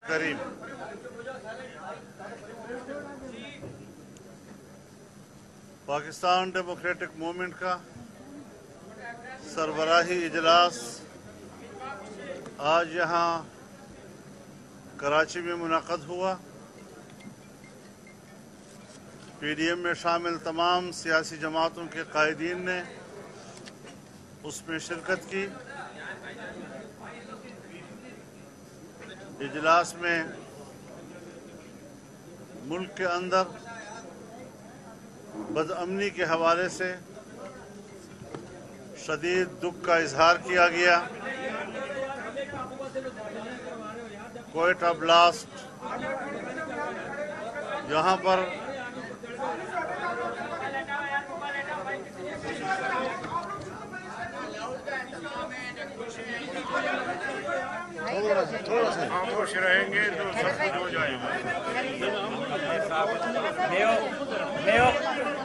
करीम। Pakistan democratic movement का सरबराही इजलास आज यहाँ कराची में मुनक़द हुआ। पीडीएम में शामिल तमाम सियासी जमातों के कायदीन ने उसमें शिरकत की। इजलास में मुल्क के अंदर बदअमनी के हवाले से शदीद दुख का इजहार किया गया। कोयटा ब्लास्ट, यहाँ पर थोड़ा सा खामोश रहेंगे तो सब कुछ हो जाएगा।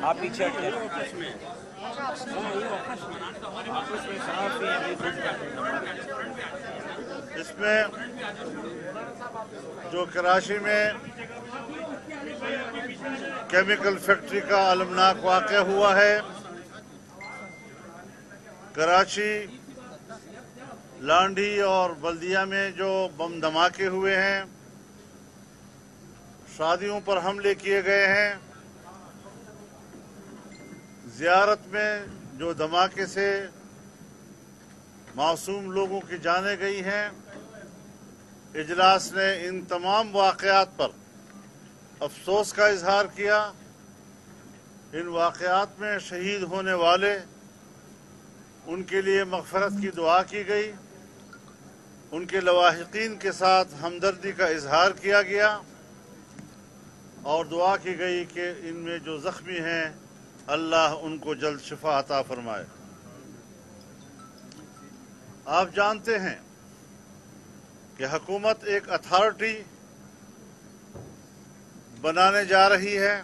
आप पीछे हटिए। इसमें जो कराची में केमिकल फैक्ट्री का अलमनाक वाक़या हुआ है, कराची, लांडी और बल्दिया में जो बम धमाके हुए हैं, शादियों पर हमले किए गए हैं, ज़ियारत में जो धमाके से मासूम लोगों की जानें गई हैं, इजलास ने इन तमाम वाक़यात पर अफसोस का इजहार किया। इन वाक़यात में शहीद होने वाले, उनके लिए मग़फ़िरत की दुआ की गई। उनके लवाहिकीन के साथ हमदर्दी का इजहार किया गया और दुआ की गई कि इनमें जो ज़ख्मी हैं अल्लाह उनको जल्द शिफा अता फरमाए। आप जानते हैं कि हुकूमत एक अथॉरिटी बनाने जा रही है।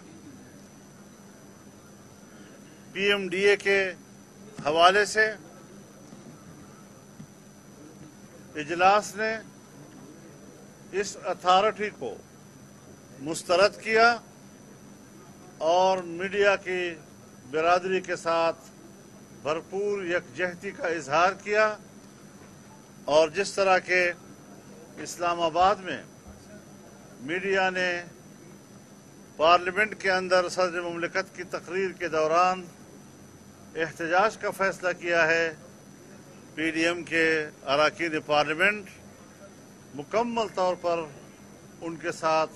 पीएमडीए के हवाले से इजलास ने इस अथॉरिटी को मुस्तरद किया और मीडिया की बिरादरी के साथ भरपूर यकजहती का इजहार किया। और जिस तरह के इस्लामाबाद में मीडिया ने पार्लियामेंट के अंदर सदर मुमलिकत की तकरीर के दौरान एहतजाज का फैसला किया है, पीडीएम के अरकान पार्लियामेंट मुकम्मल तौर पर उनके साथ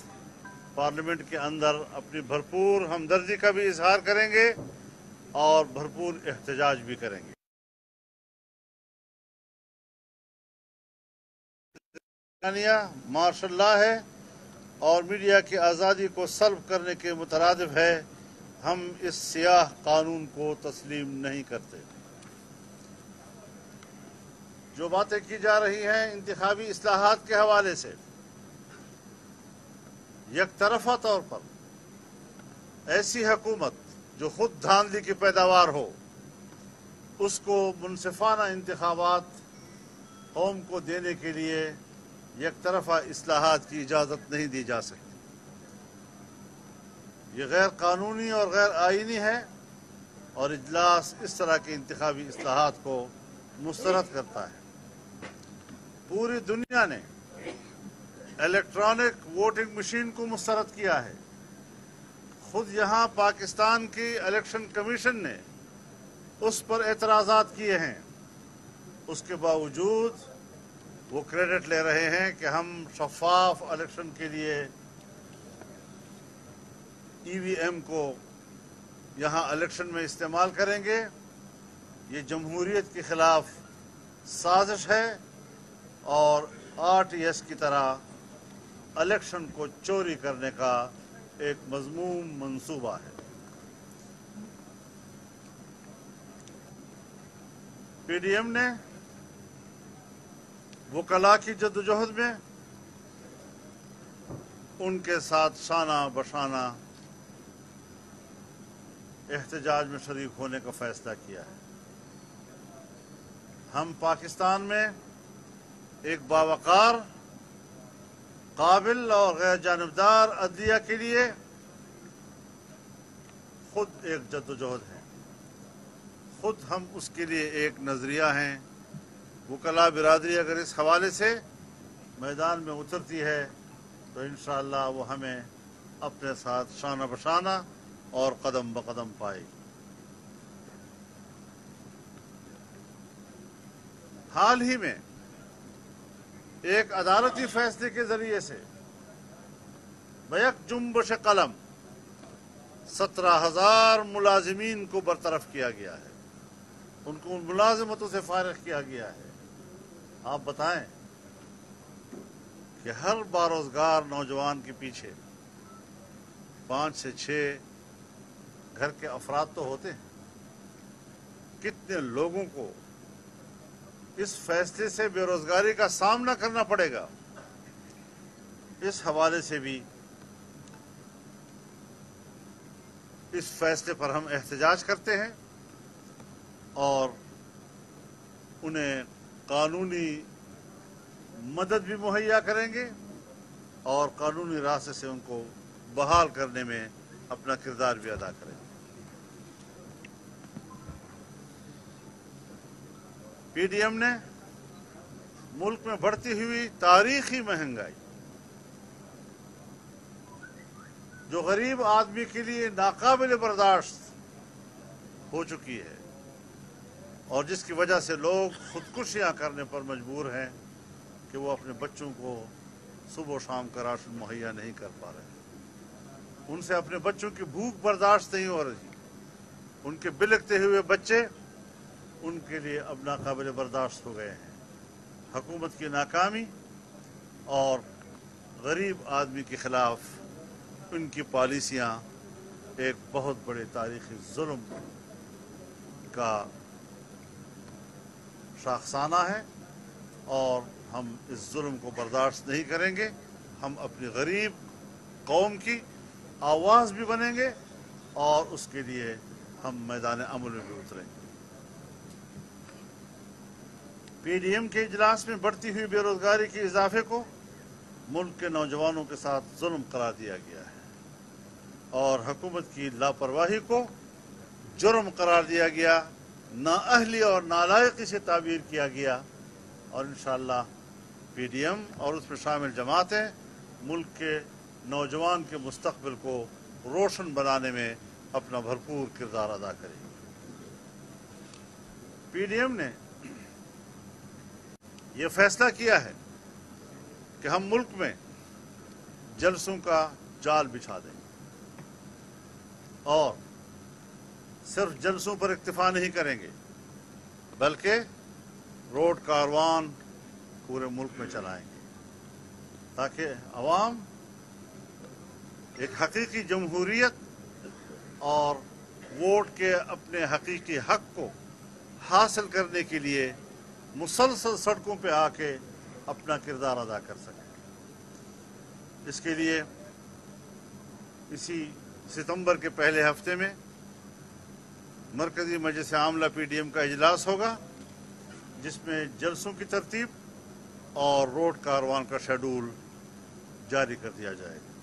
पार्लियामेंट के अंदर अपनी भरपूर हमदर्दी का भी इजहार करेंगे और भरपूर एहतजाज भी करेंगे। मार्शल लॉ है और मीडिया की आज़ादी को सल्ब करने के मुतरादिफ है। हम इस सियाह कानून को तस्लीम नहीं करते। जो बातें की जा रही हैं इंतखाबी इस्लाहात के हवाले से, एक तरफा तौर पर ऐसी हुकूमत जो खुद धांधली की पैदावार हो, उसको मुनसिफाना इंतखाबात कौम को देने के लिए एक तरफा इस्लाहात की इजाज़त नहीं दी जा सकती। ये गैर कानूनी और गैर आईनी है और इजलास इस तरह के इंतखाबी इस्लाहात को मुस्तरद करता है। पूरी दुनिया ने इलेक्ट्रॉनिक वोटिंग मशीन को मुस्तरद किया है। खुद यहाँ पाकिस्तान की इलेक्शन कमीशन ने उस पर एतराज़ात किए हैं। उसके बावजूद वो क्रेडिट ले रहे हैं कि हम शफाफ इलेक्शन के लिए ईवीएम को यहाँ इलेक्शन में इस्तेमाल करेंगे। ये जमहूरियत के खिलाफ साजिश है और आरटीएस की तरह इलेक्शन को चोरी करने का एक मज़मूम मंसूबा है। पीडीएम ने वकला की जद्दोजहद में उनके साथ शाना बशाना एहतजाज में शरीक होने का फैसला किया है। हम पाकिस्तान में एक बावकार قابل اور غیر جانبدار عدلیہ کے لیے خود ایک جدوجہد ہے، خود ہم اس کے لیے ایک نظریہ ہیں۔ وکلاء برادری اگر اس حوالے سے میدان میں اترتی ہے تو انشاءاللہ وہ ہمیں اپنے ساتھ شانہ بشانہ اور قدم بقدم پائے گی۔ حال ہی میں ایک عدالتی فیصلے کے ذریعے سے بیک جنبش قلم 17,000 ملازمین کو برطرف کیا گیا ہے، ان کو ان ملازمتوں سے فارغ کیا گیا ہے۔ آپ بتائیں کہ ہر باروزگار نوجوان کے پیچھے 5 سے 6 گھر کے افراد تو ہوتے ہیں، کتنے لوگوں کو اس فیصلے سے بے روزگاری کا سامنا کرنا پڑے گا، اس حوالے سے بھی اس فیصلے پر ہم احتجاج کرتے ہیں اور انہیں قانونی مدد بھی مہیا کریں گے اور قانونی راستے سے ان کو بحال کرنے میں اپنا کردار بھی ادا کریں گے۔ پی ڈی ایم نے ملک میں بڑھتی ہوئی تاریخی مہنگائی جو غریب آدمی کے لیے ناقابل برداشت ہو چکی ہے اور جس کی وجہ سے لوگ خودکشیاں کرنے پر مجبور ہیں کہ وہ اپنے بچوں کو صبح و شام کا راشن مہیا نہیں کر پا رہے، ان سے اپنے بچوں کی بھوک برداشت نہیں ہو رہی، ان کے بلکتے ہوئے بچے ان کے لیے اب ناقابل برداشت ہو گئے ہیں۔ حکومت کی ناکامی اور غریب آدمی کے خلاف ان کی پالیسیاں ایک بہت بڑے تاریخی ظلم کا شاخسانہ ہے اور ہم اس ظلم کو برداشت نہیں کریں گے۔ ہم اپنی غریب قوم کی آواز بھی بنیں گے اور اس کے لیے ہم میدان عمل میں بھی اتریں گے۔ پی ڈی ایم کے اجلاس میں بڑھتی ہوئی بے روزگاری کے اضافے کو ملک کے نوجوانوں کے ساتھ ظلم قرار دیا گیا ہے اور حکومت کی لاپرواہی کو جرم قرار دیا گیا، نااہلی اور نالائقی سے تعبیر کیا گیا اور انشاءاللہ پی ڈی ایم اور اس میں شامل جماعتیں ملک کے نوجوان کے مستقبل کو روشن بنانے میں اپنا بھرپور کردار ادا کریں گی۔ پی ڈی ایم نے یہ فیصلہ کیا ہے کہ ہم ملک میں جلسوں کا جال بچھا دیں گے اور صرف جلسوں پر اکتفا نہیں کریں گے بلکہ روڈ کاروان پورے ملک میں چلائیں گے تاکہ عوام ایک حقیقی جمہوریت اور ووٹ کے اپنے حقیقی حق کو حاصل کرنے کے لیے مسلسل سڑکوں پہ آ کے اپنا کردار ادا کر سکیں۔ اس کے لیے اسی ستمبر کے پہلے ہفتے میں مرکزی مجلس عاملہ پی ڈی ایم کا اجلاس ہوگا جس میں جلسوں کی ترتیب اور روڈ کاروان کا شیڈول جاری کر دیا جائے گا۔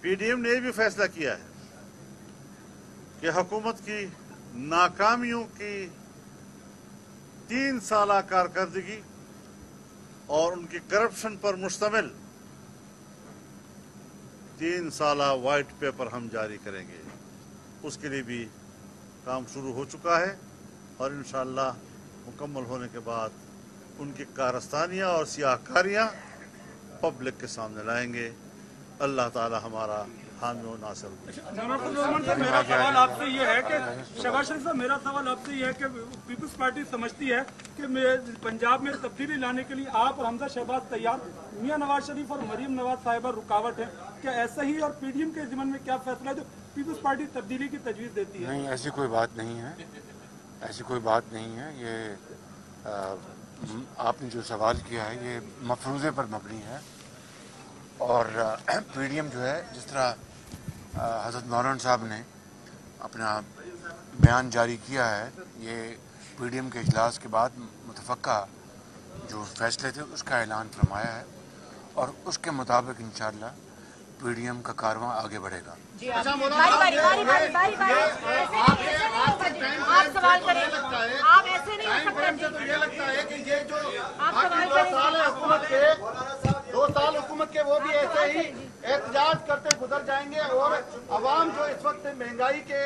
پی ڈی ایم نے یہ بھی فیصلہ کیا ہے کہ حکومت کی ناکامیوں کی 3 سالہ کارکردگی اور ان کی کرپشن پر مشتمل 3 سالہ وائٹ پیپر ہم جاری کریں گے۔ اس کے لیے بھی کام شروع ہو چکا ہے اور انشاءاللہ مکمل ہونے کے بعد ان کی کارستانیاں اور سیاہکاریاں پبلک کے سامنے لائیں گے۔ اللہ تعالی ہمارا حامی و ناصر۔ میرا سوال آپ سے یہ ہے کہ شہباز شریف صاحب میرا سوال آپ سے یہ ہے کہ پیپلز پارٹی سمجھتی ہے کہ پنجاب میں تبدیلی لانے کے لیے آپ اور حمزہ شہباز تیار، میاں نواز شریف اور مریم نواز صاحبہ رکاوٹ ہے، کیا ایسا ہی؟ اور پی ڈی ایم کے ضمن میں کیا فیصلہ ہے جو پیپلز پارٹی تبدیلی کی تجویز دیتی ہے؟ نہیں، ایسی کوئی بات نہیں ہے، ایسی کوئی بات نہیں ہے۔ یہ آپ نے جو سوال کیا ہے یہ مفروضے پر مبنی ہے اور پی ڈی ایم جو ہے جس طرح حضرت مولانا صاحب نے اپنا بیان جاری کیا ہے، یہ پی ڈی ایم کے اجلاس کے بعد متفقہ जो फैसले थे उसका ऐलान फरमाया है और उसके मुताबिक इंशाअल्लाह पीडीएम का कारवां आगे बढ़ेगा। आप सवाल करें, आप ऐसे नहीं हो सकते। तो ये लगता है कि ये जो बाकी 2 साल हुकूमत के वो भी ऐसे ही एहतजाज करते गुजर जाएंगे और अवाम जो इस वक्त महंगाई के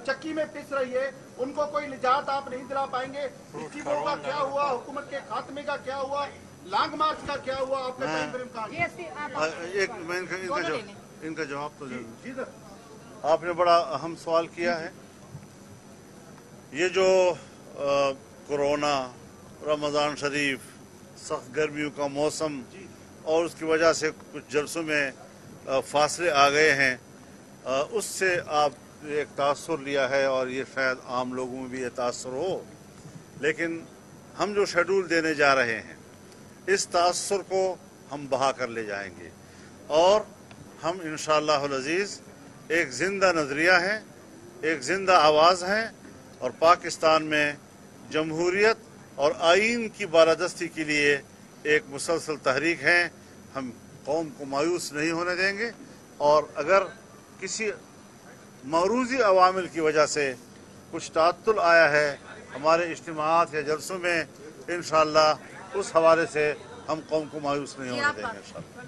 चक्की में पिस रही है उनको कोई निजात आप नहीं दिला पाएंगे। स्कीमों का क्या हुआ, हुकूमत के खात्मे का क्या हुआ, लॉन्ग मार्च का क्या हुआ, आपका एक मैं इनका जवाब तो जी सर। आपने बड़ा अहम सवाल किया है। ये जो कोरोना, रमज़ान शरीफ, सख्त गर्मियों का मौसम और उसकी वजह से कुछ जलसों में फासले आ गए हैं, उससे आप एक तासुर लिया है और ये शायद आम लोगों में भी ये तासुर हो, लेकिन हम जो शेड्यूल देने जा रहे हैं इस तासुर को हम बहा कर ले जाएंगे और हम इंशाअल्लाह अज़ीज़ एक ज़िंदा नज़रिया है, एक ज़िंदा आवाज़ है और पाकिस्तान में जमहूरियत और आइन की बालादस्ती के लिए एक मुसलसल तहरीक है। हम कौम को मायूस नहीं होने देंगे और अगर किसी मौरूज़ी अवामिल की वजह से कुछ ताअत्तुल आया है हमारे इज्तिमाआत या जलसों में, इंशाअल्लाह उस हवाले से हम कौम को मायूस नहीं होने देंगे इंशाअल्लाह।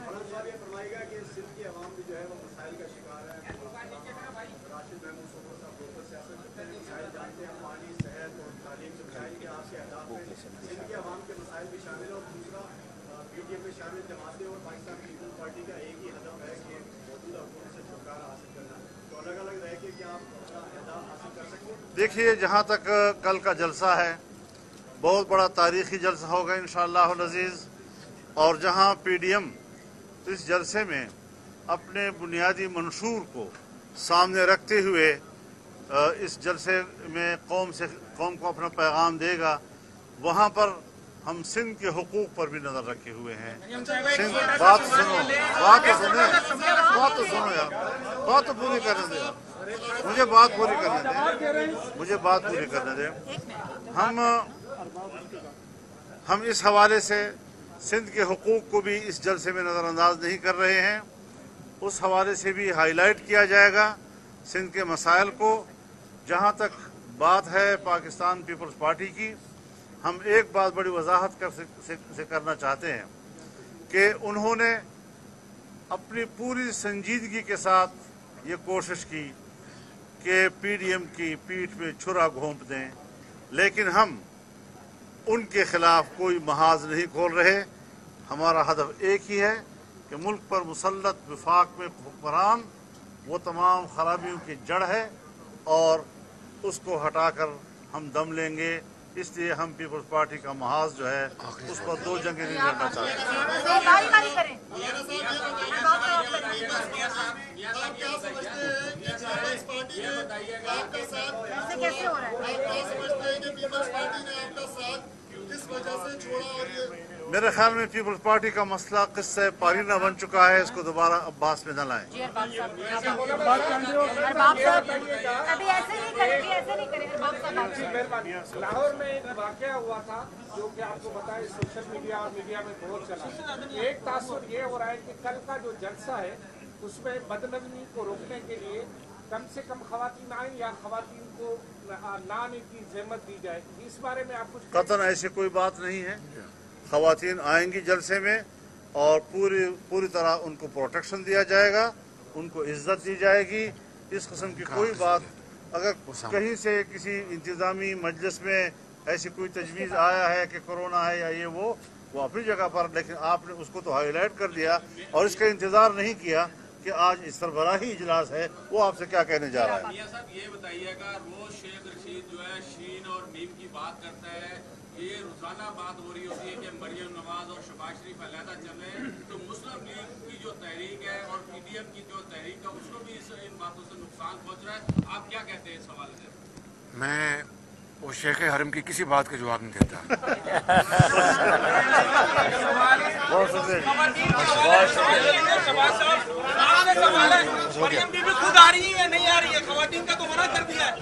देखिए, जहाँ तक कल का जलसा है बहुत बड़ा तारीखी जलसा होगा इंशाअल्लाह अज़ीज़, और जहाँ पीडीएम इस जलसे में अपने बुनियादी मंशूर को सामने रखते हुए इस जलसे में कौम को अपना पैगाम देगा, वहाँ पर हम सिंध के हुकूक पर भी नज़र रखे हुए हैं। सिंध, बात तो सुनो यार, बात तो पूरी करने दे यार, मुझे बात पूरी करने दे। हम इस हवाले से सिंध के हुकूक को भी इस जलसे में नज़रअंदाज नहीं कर रहे हैं, उस हवाले से भी हाईलाइट किया जाएगा सिंध के मसाइल को। जहाँ तक बात है पाकिस्तान पीपल्स पार्टी की, हम एक बात बड़ी वजाहत से करना चाहते हैं कि उन्होंने अपनी पूरी संजीदगी के साथ ये कोशिश की कि पीडीएम की पीठ में छुरा घोंप दें, लेकिन हम उनके खिलाफ कोई महाज नहीं खोल रहे। हमारा हदफ एक ही है कि मुल्क पर मुसल्लत विफाक में हुक्मरान वो तमाम खराबियों की जड़ है और उसको हटाकर हम दम लेंगे। इसलिए हम पीपल्स पार्टी का महाज जो है उस पर 2 जंगें नहीं लड़ना चाहते। मेरे ख्याल में पीपल्स पार्टी का मसला किस्सा पारीना बन चुका है, इसको दोबारा अब्बास में न लाएं। लाहौर में एक वाकया हुआ था जो कि आपको बताया, सोशल मीडिया और मीडिया में बहुत चला। एक तासुर ये हो रहा है कि कल का जो जलसा है उसमें बदनज़मी को रोकने के लिए कम से कम खवातीन आए या खवातीन को ना आने की ज़हमत दी जाए, इस बारे में आप कुछ? कतन ऐसी कोई बात नहीं है। खवातीन आएंगी जलसे में और पूरी तरह उनको प्रोटेक्शन दिया जाएगा, उनको इज्जत दी जाएगी। इस किस्म की कोई बात अगर कहीं से किसी इंतजामी मजलिस में ऐसी कोई तजवीज़ आया है कि कोरोना है या ये वो अपनी जगह पर, लेकिन आपने उसको तो हाईलाइट कर दिया और इसका इंतजार नहीं किया कि आज इस सरबराही इजलास है। वो आपसे क्या कहने जा रहा है? मियां साहब ये बताइएगा, रोज शेख रशीद जो है शीन और मीम की बात करता है, ये रोजाना बात हो रही होती है कि मरियम नवाज और शहबाज शरीफ अलहदा चले, तो मुस्लिम लीग की जो तहरीक है और पीडीएम की जो तहरीक है उसको भी इन बातों से नुकसान पहुंच रहा है। आप क्या कहते हैं इस हवाले से? मैं वो शेख हरम की किसी बात का जवाब नहीं देता। मरियम बीबी खुद आ रही है, नहीं आ रही है, खवातीन का तो मना कर दिया है।